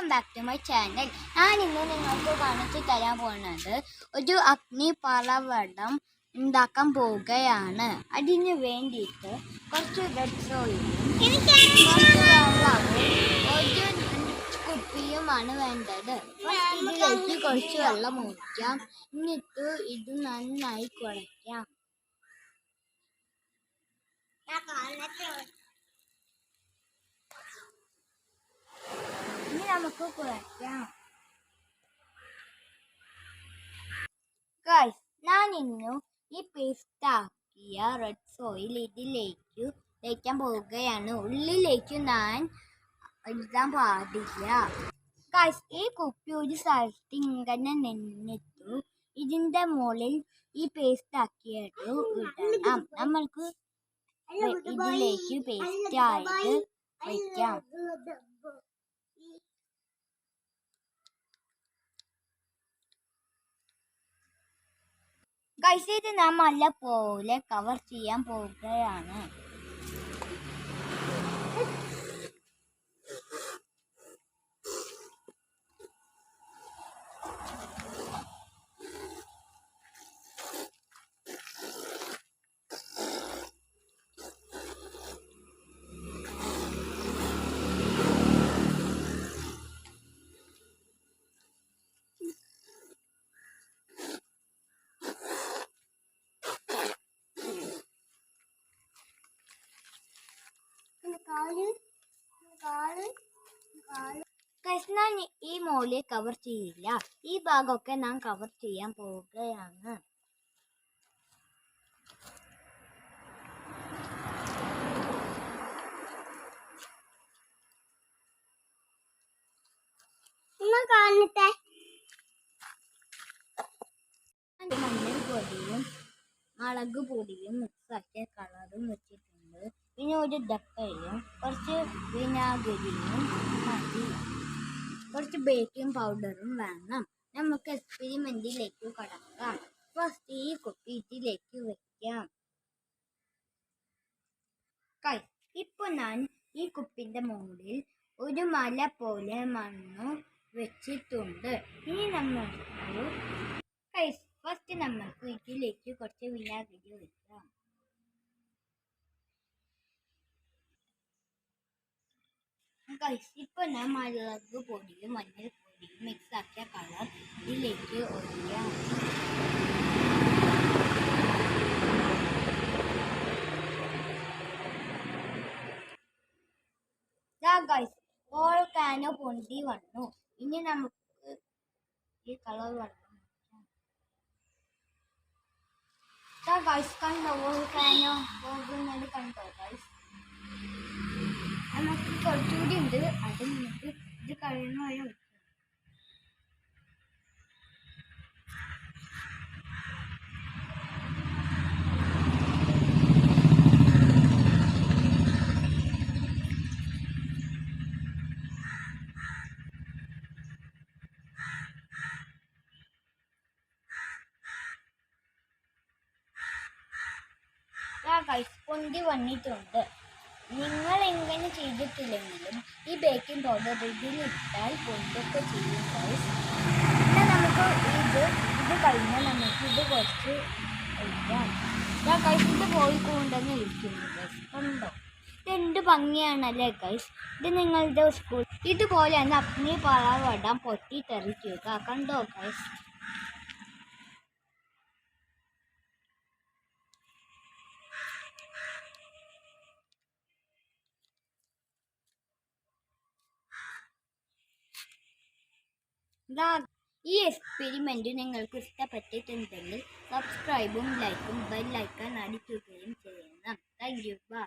Welcome back to my channel. ഞാൻ ഇന്ന് നിങ്ങൾക്ക് കാണിച്ചു തരാൻ പോകുന്നത് ഒരു അഗ്നിപർവ്വതം ഉണ്ടാക്കാൻ പോവുകയാണ്. അതിന് വേണ്ടിയിട്ട് കുറച്ച് റെഡ് സോയിലും കുറച്ച് വെള്ളവും ഒരു കുപ്പിയുമാണ് വേണ്ടത്. ഇതിലേക്ക് കുറച്ച് വെള്ളം ഒഴിക്കാം. എന്നിട്ട് ഇത് നന്നായി കുഴയ്ക്കാം. ഇനി നമുക്ക് കുഴയ്ക്കാം. ഗൈസ്, ഞാൻ ഇന്ന് ഈ പേസ്റ്റ് ആക്കിയ റെഡ് സോയിൽ ഇതിലേക്ക് തേക്കാൻ പോവുകയാണ്. ഉള്ളിലേക്ക് ഞാൻ എഴുതാൻ പാടില്ല. ഗൈസ്, ഈ കുപ്പി ഒരു സ്ഥലത്ത് ഇങ്ങനെ നിന്നിട്ടു ഇതിന്റെ മുകളിൽ ഈ പേസ്റ്റ് ആക്കിയിട്ട് ഇടണം. നമ്മൾക്ക് ഇതിലേക്ക് പേസ്റ്റ് ആയിട്ട് വയ്ക്കാം. ഗൈസ്, ഇത് നാം നല്ല പോലെ കവർ ചെയ്യാൻ പോവുകയാണ്. ഞാൻ ഈ മോളിൽ കവർ ചെയ്യില്ല. ഈ ഭാഗമൊക്കെ ഞാൻ കവർ ചെയ്യാൻ പോവുകയാണ്. മഞ്ഞൾ പൊടിയും മുളക് പൊടിയും മിക്സാക്കിയ കളറും വെച്ചിട്ടുണ്ട്. പിന്നെ ഒരു ഡക്കയും കുറച്ച് വിനാഗിരിയും മതി. കുറച്ച് ബേക്കിംഗ് പൗഡറും വേണം. നമുക്ക് എക്സ്പെരിമെന്റിലേക്ക് കടക്കാം. ഫസ്റ്റ് ഈ കുപ്പി ഇതിലേക്ക് വെക്കാം. ഇപ്പൊ ഞാൻ ഈ കുപ്പിന്റെ മുകളിൽ ഒരു മല പോലെ മണ്ണ് വെച്ചിട്ടുണ്ട്. ഇനി ഫസ്റ്റ് നമ്മൾക്ക് ഇതിലേക്ക് കുറച്ച് വിനാഗിരി വെക്കാം. ഇപ്പൊ ഞാൻ മുളക് പൊടിയും മഞ്ഞൾ പൊടിയും മിക്സ് ആക്കിയ കളർ ഇതിലേക്ക് ഒഴിക്കാം. വോൾക്കാനോ പൊന്തി വന്നു. ഇനി നമുക്ക് ഈ കളർ വെള്ളം കണ്ടോ? വോൾക്കാനോ പോകുന്നത് കണ്ടോ ഗൈസ്? നമുക്ക് കുറച്ചുകൂടി ഉണ്ട്. അത് നമുക്ക് ഇത് കഴിയുന്ന വരെ വെക്കാം. പൊന്തി വന്നിട്ടുണ്ട്. നിങ്ങൾ എങ്ങനെ ചെയ്തിട്ടില്ലെങ്കിലും ഈ ബേക്കിംഗ് പൗഡർ ഇതിലിട്ടാൽ പൊന്തൊക്കെ ചെയ്യും ഗൈസ്. പിന്നെ നമുക്ക് ഇത് കഴിഞ്ഞാൽ നമുക്ക് ഇത് കുറച്ച് ഒഴിക്കാം. ഗൈസ്, ഇത് പോയിക്കൊണ്ടെന്ന് ഇരിക്കുന്നു ഗൈസ്. കണ്ടോ? ഇതെന്ത് ഭംഗിയാണല്ലേ ഗൈസ്? ഇത് നിങ്ങളുടെ സ്കൂൾ ഇതുപോലെയാണ് അഗ്നിപർവ്വതം പൊട്ടിത്തെറിക്കുക. കണ്ടോ ഗൈസ്? ഈ എക്സ്പെരിമെന്റ് നിങ്ങൾക്ക് ഇഷ്ടപ്പെട്ടിട്ടുണ്ടെങ്കിൽ സബ്സ്ക്രൈബും ലൈക്കും ബെൽ ഐക്കൺ അടിക്കുകയും ചെയ്യണം. Thank you. ബൈ.